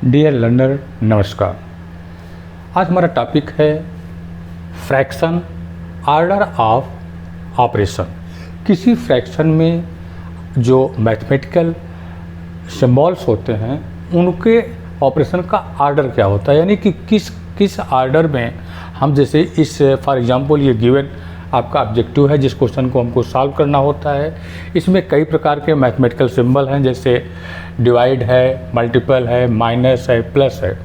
Dear learner नमस्कार। आज हमारा टॉपिक है फ्रैक्शन ऑर्डर ऑफ ऑपरेशन। किसी फ्रैक्शन में जो मैथमेटिकल सिंबल्स होते हैं उनके ऑपरेशन का ऑर्डर क्या होता है, यानी कि किस ऑर्डर में हम, जैसे इस फॉर एग्जांपल ये गिवन आपका ऑब्जेक्टिव है जिस क्वेश्चन को हमको सॉल्व करना होता है। इसमें कई प्रकार के मैथमेटिकल सिंबल हैं, जैसे डिवाइड है, मल्टीपल है, माइनस है, प्लस है,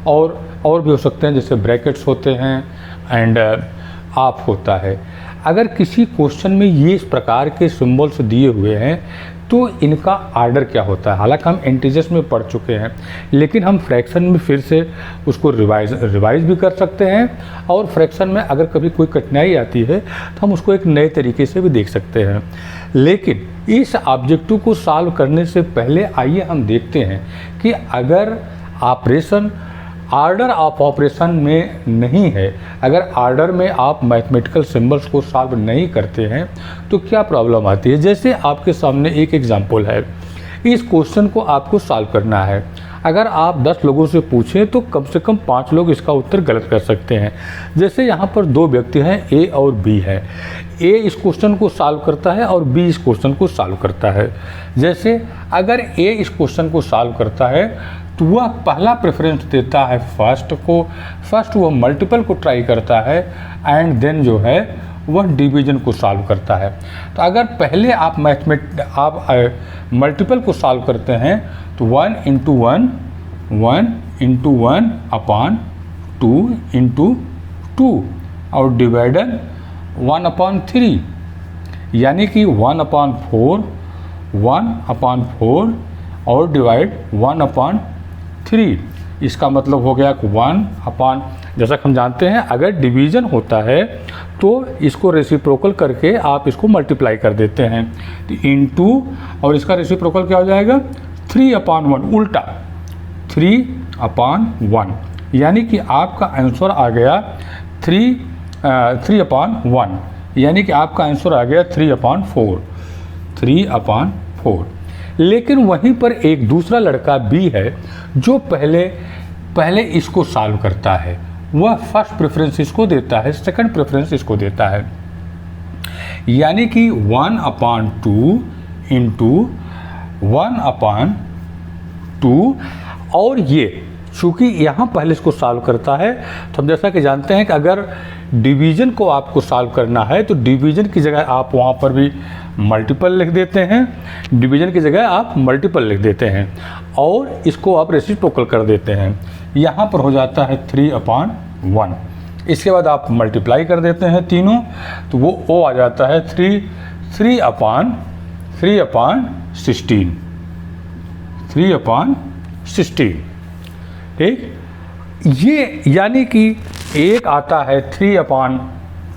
और भी हो सकते हैं, जैसे ब्रैकेट्स होते हैं एंड ऑफ होता है। अगर किसी क्वेश्चन में ये इस प्रकार के सिंबल्स दिए हुए हैं तो इनका ऑर्डर क्या होता है। हालांकि हम इंटीजर्स में पढ़ चुके हैं, लेकिन हम फ्रैक्शन में फिर से उसको रिवाइज भी कर सकते हैं, और फ्रैक्शन में अगर कभी कोई कठिनाई आती है तो हम उसको एक नए तरीके से भी देख सकते हैं। लेकिन इस ऑब्जेक्टिव को सॉल्व करने से पहले आइए हम देखते हैं कि अगर ऑपरेशन ऑर्डर ऑफ ऑपरेशन में नहीं है, अगर ऑर्डर में आप मैथमेटिकल सिंबल्स को सॉल्व नहीं करते हैं तो क्या प्रॉब्लम आती है। जैसे आपके सामने एक एग्जांपल है, इस क्वेश्चन को आपको सॉल्व करना है। अगर आप 10 लोगों से पूछें तो कम से कम 5 लोग इसका उत्तर गलत कर सकते हैं। जैसे यहाँ पर 2 व्यक्ति हैं, ए और बी है। ए इस क्वेश्चन को सॉल्व करता है और बी इस क्वेश्चन को सॉल्व करता है। जैसे अगर ए इस क्वेश्चन को सॉल्व करता है तो वह पहला प्रेफरेंस देता है फर्स्ट वह मल्टीपल को ट्राई करता है एंड देन जो है वह डिवीजन को सॉल्व करता है। तो अगर पहले आप मल्टीपल को सॉल्व करते हैं तो 1 इंटू 1 अपॉन 2 इंटू 2 और डिवाइडर 1 अपॉन 3, यानी कि 1 अपॉन 4 और डिवाइड 1 अपॉन 3। इसका मतलब हो गया कि 1 अपॉन, जैसा कि हम जानते हैं अगर डिवीज़न होता है तो इसको रेसिप्रोकल करके आप इसको मल्टीप्लाई कर देते हैं, तो इंटू, और इसका रेसिप्रोकल क्या हो जाएगा 3 अपॉन 1, उल्टा 3 अपॉन 1, यानी कि आपका आंसर आ गया 3 अपॉन 1, यानी कि आपका आंसर आ गया 3 अपॉन 4। लेकिन वहीं पर एक दूसरा लड़का बी है जो पहले इसको सॉल्व करता है। वह फर्स्ट प्रेफरेंस इसको देता है, सेकंड प्रेफरेंस इसको देता है, यानी कि 1 अपॉन 2 इंटू 1 अपॉन 2। और ये चूँकि यहाँ पहले इसको सॉल्व करता है तो हम जैसा कि जानते हैं कि अगर डिवीज़न को आपको सॉल्व करना है तो डिवीज़न की जगह आप वहाँ पर भी मल्टीपल लिख देते हैं, डिवीज़न की जगह आप मल्टीपल लिख देते हैं और इसको आप रेसिप्रोकल कर देते हैं। यहाँ पर हो जाता है 3 अपॉन 1। इसके बाद आप मल्टीप्लाई कर देते हैं तीनों, तो वो आ जाता है 3 अपॉन 16। ठीक, ये यानी कि एक आता है 3 अपॉन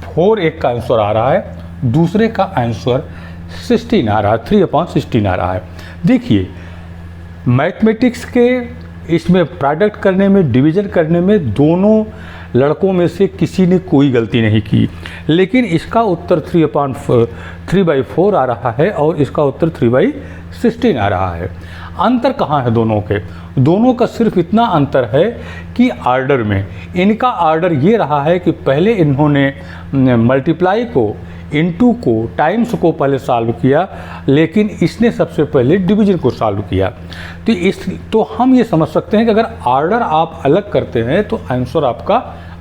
4, एक का आंसर आ रहा है, दूसरे का आंसर 16 आ रहा है, 3 अपॉन 16 आ रहा है। देखिए मैथमेटिक्स के इसमें प्रोडक्ट करने में, डिवीज़न करने में दोनों लड़कों में से किसी ने कोई गलती नहीं की, लेकिन इसका उत्तर 3/4 आ रहा है और इसका उत्तर 3/16 आ रहा है। अंतर कहाँ है दोनों के? दोनों का सिर्फ इतना अंतर है कि ऑर्डर में। इनका ऑर्डर ये रहा है कि पहले इन्होंने मल्टीप्लाई को, इनटू को, टाइम्स को पहले सॉल्व किया, लेकिन इसने सबसे पहले डिवीजन को सॉल्व किया। तो हम ये समझ सकते हैं कि अगर ऑर्डर आप अलग करते हैं तो आंसर आपका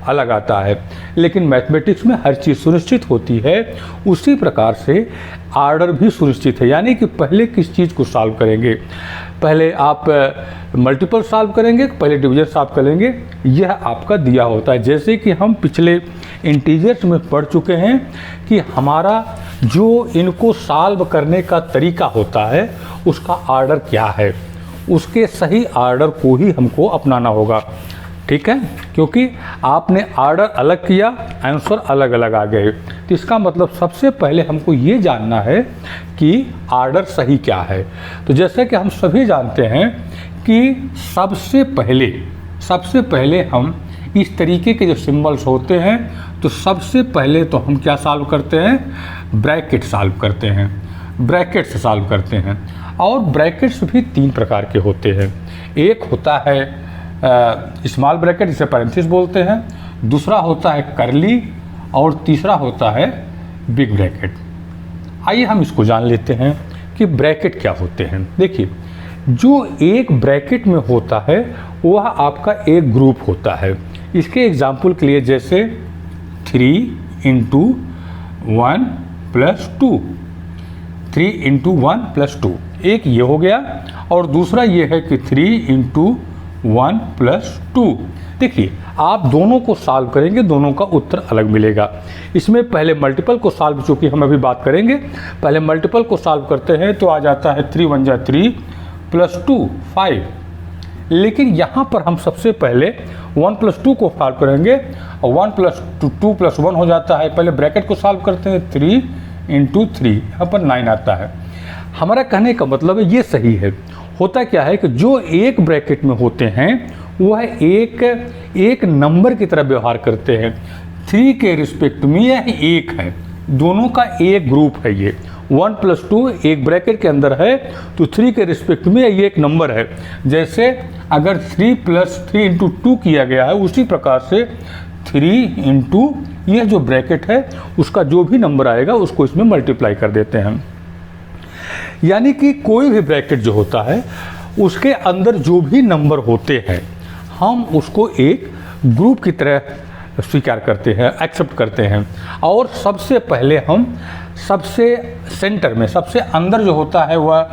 अलग आता है, लेकिन मैथमेटिक्स में हर चीज़ सुनिश्चित होती है, उसी प्रकार से ऑर्डर भी सुनिश्चित है। यानी कि पहले किस चीज़ को सॉल्व करेंगे, पहले आप मल्टीपल सॉल्व करेंगे, पहले डिवीजन सॉल्व करेंगे, यह आपका दिया होता है। जैसे कि हम पिछले इंटीजर्स में पढ़ चुके हैं कि हमारा जो इनको सॉल्व करने का तरीका होता है उसका ऑर्डर क्या है, उसके सही ऑर्डर को ही हमको अपनाना होगा। ठीक है, क्योंकि आपने ऑर्डर अलग किया, आंसर अलग अलग आ गए। तो इसका मतलब सबसे पहले हमको ये जानना है कि ऑर्डर सही क्या है। तो जैसे कि हम सभी जानते हैं कि सबसे पहले हम इस तरीके के जो सिंबल्स होते हैं तो सबसे पहले तो हम क्या सॉल्व करते हैं, ब्रैकेट सॉल्व करते हैं। और ब्रैकेट्स भी 3 प्रकार के होते हैं। एक होता है स्मॉल ब्रैकेट, इसे पैरेंथेसिस बोलते हैं, दूसरा होता है करली और तीसरा होता है बिग ब्रैकेट। आइए हम इसको जान लेते हैं कि ब्रैकेट क्या होते हैं। देखिए, जो एक ब्रैकेट में होता है वह आपका एक ग्रुप होता है। इसके एग्जाम्पल के लिए जैसे 3 × 1 + 2, 3 × 1 + 2, एक ये हो गया और दूसरा ये है कि 3 × 1 + 2। देखिए, आप दोनों को सॉल्व करेंगे, दोनों का उत्तर अलग मिलेगा। इसमें पहले मल्टीपल को सॉल्व, चूँकि हम अभी बात करेंगे, पहले मल्टीपल को सॉल्व करते हैं तो आ जाता है 3 × 1 = 3 + 2 5। लेकिन यहाँ पर हम सबसे पहले 1 + 2 को सॉल्व करेंगे और 1 + 2 + 1 हो जाता है। पहले ब्रैकेट को सॉल्व करते हैं, 3 × 3, यहाँ पर 9 आता है। हमारा कहने का मतलब है ये सही है। होता क्या है कि जो एक ब्रैकेट में होते हैं वह एक नंबर की तरह व्यवहार करते हैं। 3 के रिस्पेक्ट में यह एक है, दोनों का एक ग्रुप है। ये 1 + 2 एक ब्रैकेट के अंदर है तो 3 के रिस्पेक्ट में ये एक नंबर है। जैसे अगर 3 + 3 × 2 किया गया है, उसी प्रकार से 3 × यह जो ब्रैकेट है उसका जो भी नंबर आएगा उसको इसमें मल्टीप्लाई कर देते हैं। यानी कि कोई भी ब्रैकेट जो होता है उसके अंदर जो भी नंबर होते हैं हम उसको एक ग्रुप की तरह स्वीकार करते हैं, एक्सेप्ट करते हैं। और सबसे पहले हम सबसे सेंटर में, सबसे अंदर जो होता है वह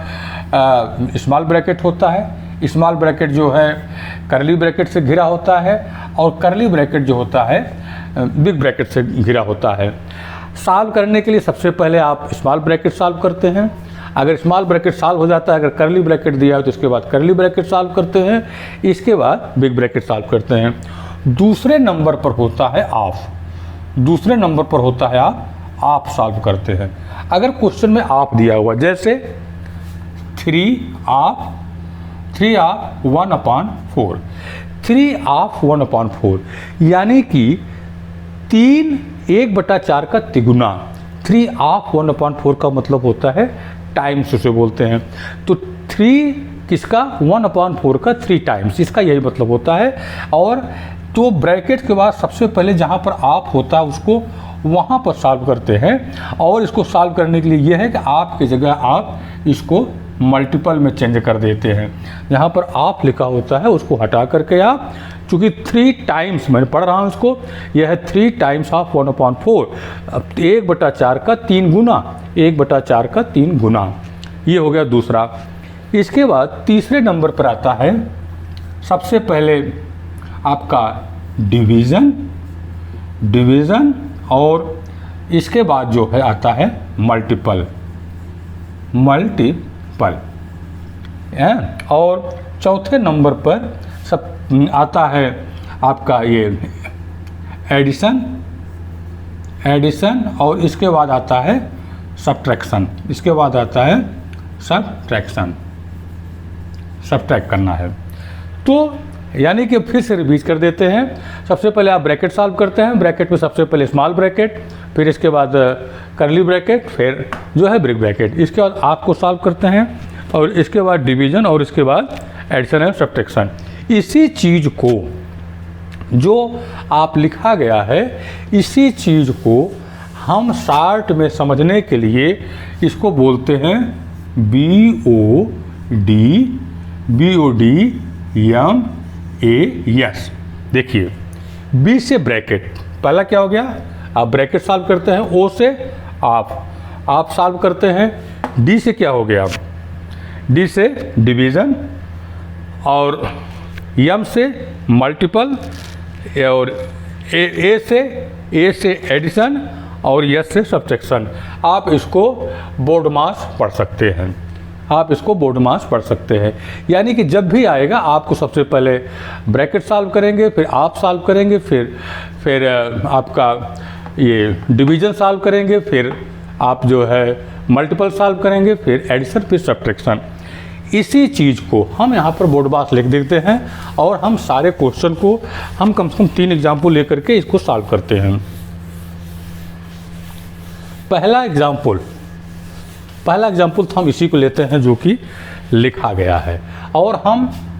स्मॉल ब्रैकेट होता है। स्मॉल ब्रैकेट जो है करली ब्रैकेट से घिरा होता है और करली ब्रैकेट जो होता है बिग ब्रैकेट से घिरा होता है। सॉल्व करने के लिए सबसे पहले आप स्मॉल ब्रैकेट सॉल्व करते हैं। अगर स्मॉल ब्रैकेट सॉल्व हो जाता है, अगर करली ब्रैकेट दिया है तो इसके बाद करली ब्रैकेट सॉल्व करते हैं, इसके बाद बिग ब्रैकेट सॉल्व करते हैं। दूसरे नंबर पर होता है ऑफ, दूसरे नंबर पर होता है आप सॉल्व करते हैं। अगर क्वेश्चन में आप दिया हुआ जैसे 3 ऑफ 1/4, 3 ऑफ 1/4 यानी कि 3 1/4 का तिगुना। 3 ऑफ 1/4 का मतलब होता है टाइम्स, उसे बोलते हैं। तो 3 किसका 1/4 का 3 टाइम्स, इसका यही मतलब होता है। और तो ब्रैकेट के बाद सबसे पहले जहाँ पर आप होता है उसको वहाँ पर सॉल्व करते हैं। और इसको सॉल्व करने के लिए यह है कि आपकी जगह आप इसको मल्टीपल में चेंज कर देते हैं। जहाँ पर आप लिखा होता है उसको हटा करके आप, चूँकि 3 टाइम्स मैंने पढ़ रहा हूँ इसको, यह है 3 टाइम्स ऑफ 1/4, 1/4 का 3 गुना, 1/4 का 3 गुना। ये हो गया दूसरा। इसके बाद तीसरे नंबर पर आता है सबसे पहले आपका डिवीज़न, और इसके बाद जो है आता है मल्टीपल। और चौथे नंबर पर सब आता है आपका ये एडिशन, और इसके बाद आता है सब्ट्रैक्शन, इसके बाद आता है सब्ट्रैक्ट करना है। तो यानी कि फिर से रिवीज कर देते हैं। सबसे पहले आप ब्रैकेट सॉल्व करते हैं, ब्रैकेट में सबसे पहले स्मॉल ब्रैकेट, फिर इसके बाद करली ब्रैकेट, फिर जो है बिग ब्रैकेट, इसके बाद आपको सॉल्व करते हैं और इसके बाद डिवीज़न और इसके बाद एडिशन एंड सब्ट्रैक्शन। इसी चीज़ को जो आप लिखा गया है, इसी चीज़ को हम शॉर्ट में समझने के लिए इसको बोलते हैं BODMAS। देखिए, B से ब्रैकेट, पहला क्या हो गया, आप ब्रैकेट सॉल्व करते हैं, O से आप सॉल्व करते हैं, D से क्या हो गया, D से डिवीज़न, और M से मल्टीपल, और A से एडिशन, और S से सब्ट्रैक्शन। आप इसको बोर्ड मास पढ़ सकते हैं, आप इसको बोर्ड मास पढ़ सकते हैं। यानी कि जब भी आएगा आपको सबसे पहले ब्रैकेट सॉल्व करेंगे, फिर आप सॉल्व करेंगे, फिर आपका ये डिवीज़न सॉल्व करेंगे, फिर आप जो है मल्टीपल सॉल्व करेंगे, फिर एडिशन, फिर सब्ट्रैक्शन। इसी चीज़ को हम यहाँ पर बोर्ड मास लिख देते हैं और हम सारे क्वेश्चन को हम कम से कम 3 एग्जाम्पल लेकर के इसको सॉल्व करते हैं। पहला एग्जाम्पल तो हम इसी को लेते हैं जो कि लिखा गया है, और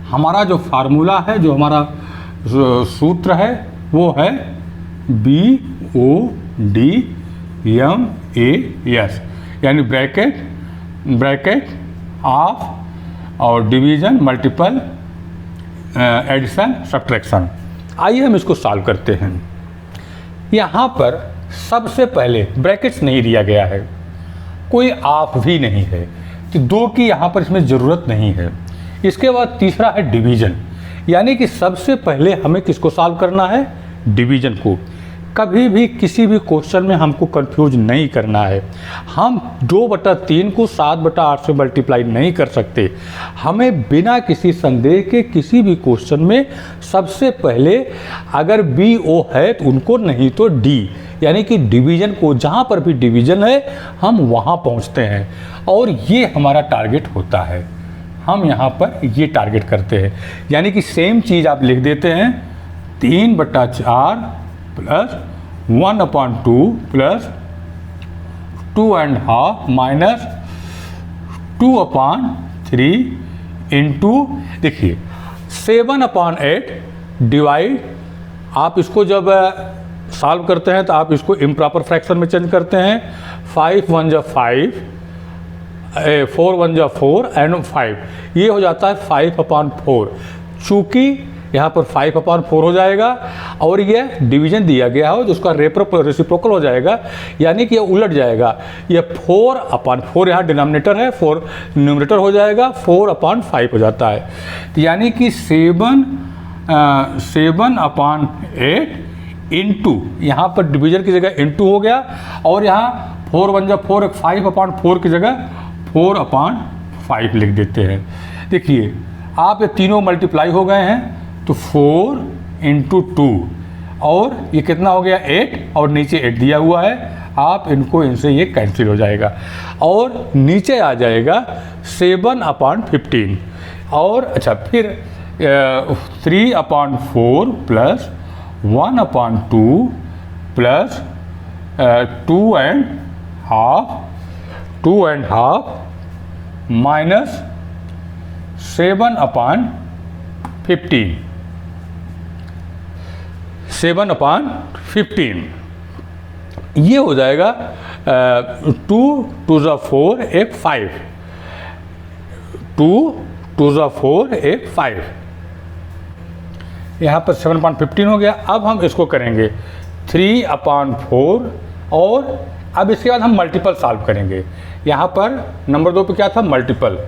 हमारा जो फार्मूला है, जो हमारा सूत्र है वो है BODMAS, यानी ब्रैकेट ऑफ और डिवीजन मल्टीपल एडिशन सब्ट्रैक्शन। आइए हम इसको सॉल्व करते हैं। यहाँ पर सबसे पहले ब्रैकेट्स नहीं दिया गया है, कोई ऑफ भी नहीं है, तो 2 की यहाँ पर इसमें ज़रूरत नहीं है। इसके बाद तीसरा है डिवीज़न, यानी कि सबसे पहले हमें किसको सॉल्व करना है, डिवीज़न को। कभी भी किसी भी क्वेश्चन में हमको कंफ्यूज नहीं करना है। हम 2/3 को 7/8 से मल्टीप्लाई नहीं कर सकते। हमें बिना किसी संदेह के किसी भी क्वेश्चन में सबसे पहले अगर BO है तो उनको, नहीं तो D, यानी कि डिवीज़न को, जहाँ पर भी डिवीज़न है हम वहाँ पहुँचते हैं और ये हमारा टारगेट होता है। हम यहाँ पर ये टारगेट करते हैं, यानी कि सेम चीज़ आप लिख देते हैं 3/4 प्लस 1/2 प्लस 2.5 माइनस 2/3 इंटू, देखिए 7/8 डिवाइड, आप इसको जब सॉल्व करते हैं तो आप इसको इम्प्रॉपर फ्रैक्शन में चेंज करते हैं। 5 1 जा 5, 4 1 जा 4 एंड 5, ये हो जाता है 5/4। चूँकि यहाँ पर 5/4 हो जाएगा और ये डिवीजन दिया गया हो तो उसका रेसिप्रोकल हो जाएगा, यानी कि ये उलट जाएगा। ये 4/4 यहाँ डिनोमिनेटर है, 4 न्यूमरेटर हो जाएगा, 4/5 हो जाता है। तो यानी कि 7/8 इंटू, यहाँ पर डिवीजन की जगह इंटू हो गया और यहाँ 4 1 जा 4, 5/4 की जगह 4/5 लिख देते हैं। देखिए आप ये तीनों मल्टीप्लाई हो गए हैं तो 4 × 2 और ये कितना हो गया 8 और नीचे 8 दिया हुआ है, आप इनसे ये कैंसिल हो जाएगा और नीचे आ जाएगा 7/15 और अच्छा फिर 3/4 प्लस 1/2 प्लस 2.5 माइनस 7/15 ये हो जाएगा 2 2 जा 4 एक 5, 2 2 जा 4 एक 5, यहाँ पर 7/15 हो गया। अब हम इसको करेंगे 3/4 और अब इसके बाद हम मल्टीपल सॉल्व करेंगे। यहाँ पर नंबर 2 पे क्या था, मल्टीपल।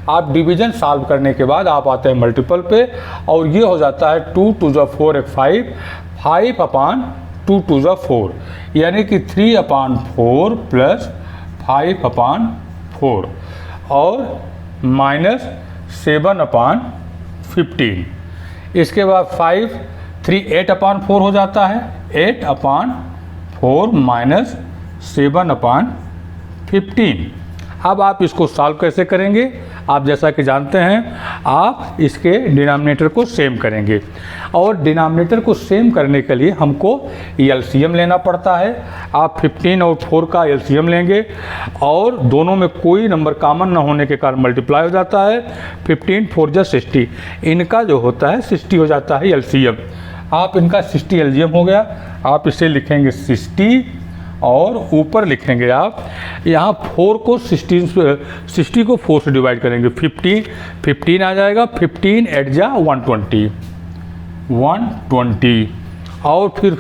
आप डिवीजन सॉल्व करने के बाद आप आते हैं मल्टीपल पे और ये हो जाता है 2 2 जा 4 एक 5, 5/2 2 जा 4, यानी कि 3/4 प्लस 5/4 और माइनस 7/15। इसके बाद 5 3 8/4 हो जाता है, 8/4 माइनस 7/15। अब आप इसको सॉल्व कैसे करेंगे, आप जैसा कि जानते हैं आप इसके डिनोमिनेटर को सेम करेंगे और डिनोमिनेटर को सेम करने के लिए हमको एलसीएम लेना पड़ता है। आप 15 और 4 का एलसीएम लेंगे और दोनों में कोई नंबर कॉमन ना होने के कारण मल्टीप्लाई हो जाता है। 15 4 जा 60, इनका जो होता है 60 हो जाता है एलसीएम। आप इनका 60 एलसीएम हो गया, आप इसे लिखेंगे 60 और ऊपर लिखेंगे आप यहाँ 4 को 60 को 4 से डिवाइड करेंगे, 15 आ जाएगा, 15 8 जा 120 और फिर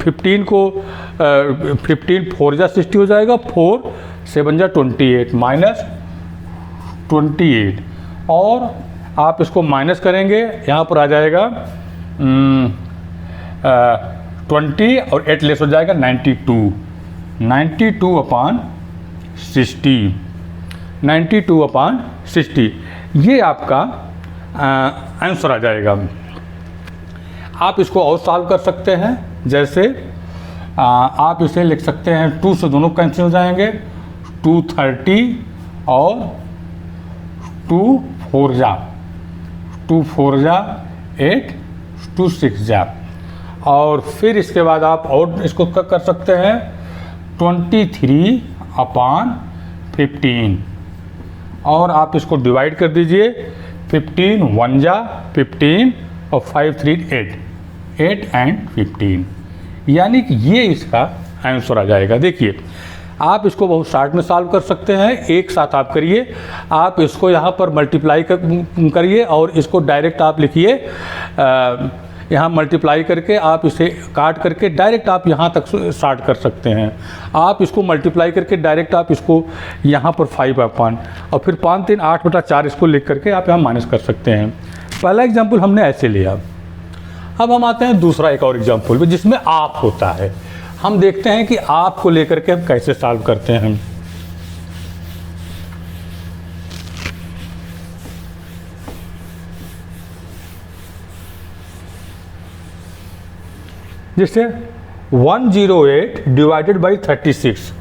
15 को 15 4 जा 60 हो जाएगा, 4 7 जा 28 माइनस 28 और आप इसको माइनस करेंगे, यहाँ पर आ जाएगा 20 और 8 लेस हो जाएगा 92/60 ये आपका आंसर आ जाएगा। आप इसको और सॉल्व कर सकते हैं, जैसे आप इसे लिख सकते हैं 2 से दोनों कैंसिल हो जाएंगे, 230 और 2 4 जा 8 2 6 जा और फिर इसके बाद आप और इसको कर सकते हैं 23/15 और आप इसको डिवाइड कर दीजिए 15 1 जा 15 और 5 3 8 एंड 15, यानी कि ये इसका आंसर आ जाएगा। देखिए आप इसको बहुत शार्ट में सॉल्व कर सकते हैं, एक साथ आप करिए, आप इसको यहाँ पर मल्टीप्लाई करिए और इसको डायरेक्ट आप लिखिए, यहाँ मल्टीप्लाई करके आप इसे काट करके डायरेक्ट आप यहाँ तक स्टार्ट कर सकते हैं। आप इसको मल्टीप्लाई करके डायरेक्ट आप इसको यहाँ पर 5 अपॉन और फिर 5 3 8/4 इसको लिख करके आप यहाँ माइनस कर सकते हैं। पहला एग्जाम्पल हमने ऐसे लिया। अब हम आते हैं दूसरा एक और एग्जाम्पल पे जिसमें आप होता है। हम देखते हैं कि आप को लेकर के हम कैसे सॉल्व करते हैं। जैसे 108 डिवाइडेड बाई 36,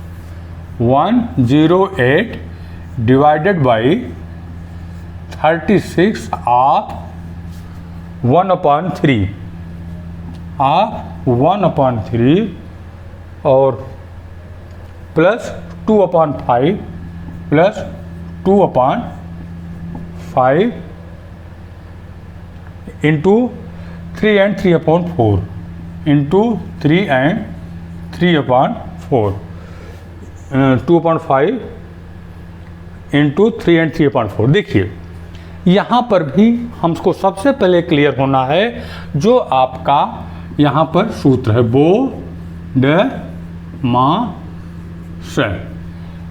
108 डिवाइडेड बाई 36 आप 1/3, आप 1/3 और plus 2/5 plus 2/5 into 3 and 3/4 into 3 and 3/4, 2/5 into 3 and 3/4। देखिए यहाँ पर भी हमको सबसे पहले क्लियर होना है जो आपका यहाँ पर सूत्र है BODMAS।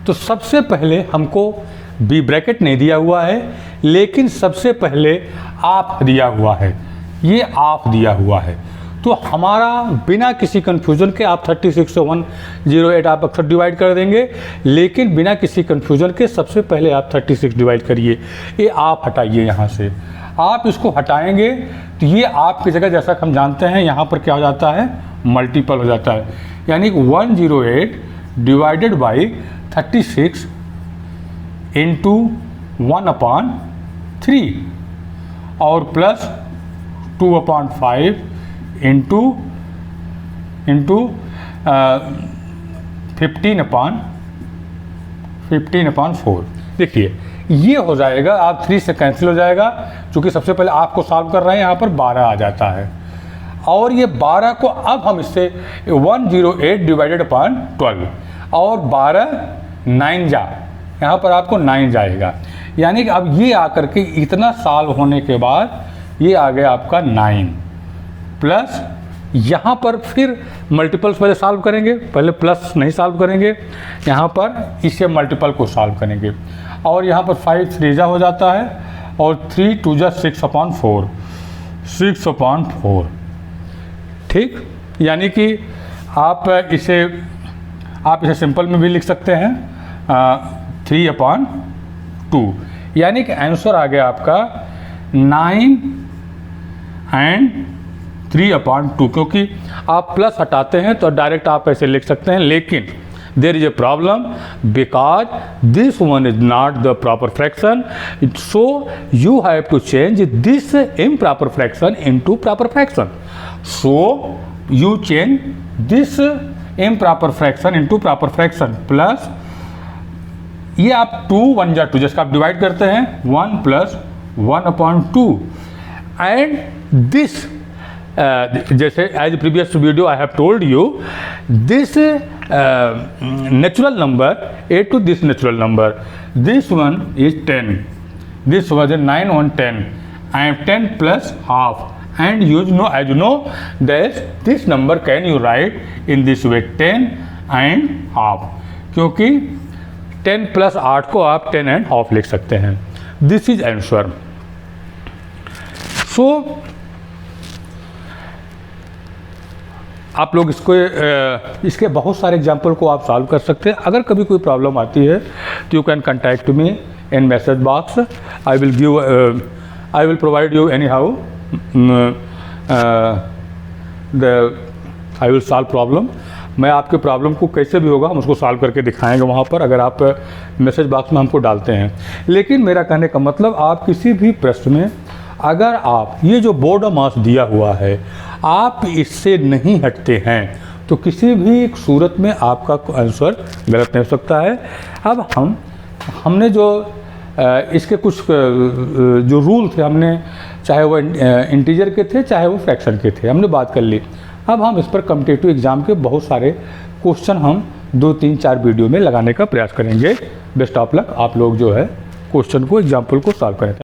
तो सबसे पहले हमको बी ब्रैकेट नहीं दिया हुआ है, लेकिन सबसे पहले आप दिया हुआ है, ये आप दिया हुआ है। तो हमारा बिना किसी कन्फ्यूज़न के आप 36 से 108 आप अक्सर डिवाइड कर देंगे, लेकिन बिना किसी कन्फ्यूज़न के सबसे पहले आप 36 डिवाइड करिए। ये आप हटाइए, यहाँ से आप इसको हटाएंगे तो ये आपकी जगह जैसा कि हम जानते हैं यहाँ पर क्या हो जाता है, मल्टीपल हो जाता है। यानी 108 डिवाइडेड बाई 36 इंटू 1/3 और प्लस 2/5 इंटू 15/4। देखिए ये हो जाएगा, आप 3 से कैंसिल हो जाएगा, क्योंकि सबसे पहले आपको सॉल्व कर रहे हैं, यहाँ पर 12 आ जाता है। और ये 12 को अब हम इससे 108 डिवाइडेड अपॉन 12 और 12 9 जा, यहाँ पर आपको 9 जाएगा। यानी कि अब ये आकर के इतना सॉल्व होने के बाद ये आ गया आपका 9 प्लस यहाँ पर फिर मल्टीपल्स पहले सॉल्व करेंगे, पहले प्लस नहीं सॉल्व करेंगे, यहाँ पर इससे मल्टीपल को सॉल्व करेंगे और यहाँ पर 5 3 जा हो जाता है और 3 2 जा 6/4, 6/4। ठीक, यानी कि आप इसे सिंपल में भी लिख सकते हैं 3/2, यानी कि आंसर आ गया आपका 9 and 3/2। क्योंकि आप प्लस हटाते हैं तो डायरेक्ट आप ऐसे लिख सकते हैं, लेकिन there is a problem because this one is not the proper fraction, so you have to change this improper fraction into proper fraction. So you change this improper fraction into proper fraction plus ये आप 2 1 जा 2, जिसका आप divide करते हैं 1 plus 1/2 and this जैसे as previous video I have told you this natural number a to this natural number, this one is 10, this was a 9 on 10, I am 10 plus half, and you know, as you know that this number can you write in this way 10 and half, क्योंकि 10 plus 8 को आप 10 and half लिख सकते हैं। This is answer। So आप लोग इसके बहुत सारे एग्जाम्पल को आप सॉल्व कर सकते हैं। अगर कभी कोई प्रॉब्लम आती है तो you can contact me in message box, I will provide you any how I will solve problem. मैं आपके प्रॉब्लम को कैसे भी होगा हम उसको सॉल्व करके दिखाएंगे वहाँ पर, अगर आप मैसेज बॉक्स में हमको डालते हैं। लेकिन मेरा कहने का मतलब आप किसी भी प्रश्न में अगर आप ये जो BODMAS दिया हुआ है आप इससे नहीं हटते हैं तो किसी भी सूरत में आपका आंसर गलत नहीं हो सकता है। अब हमने जो इसके कुछ जो रूल थे हमने, चाहे वो इंटीजर के थे चाहे वो फ्रैक्शन के थे, हमने बात कर ली। अब हम इस पर कॉम्पिटिटिव एग्ज़ाम के बहुत सारे क्वेश्चन हम 2, 3, 4 वीडियो में लगाने का प्रयास करेंगे। बेस्ट ऑफ लक, आप लोग जो है क्वेश्चन को, एग्जाम्पल को सॉल्व करें।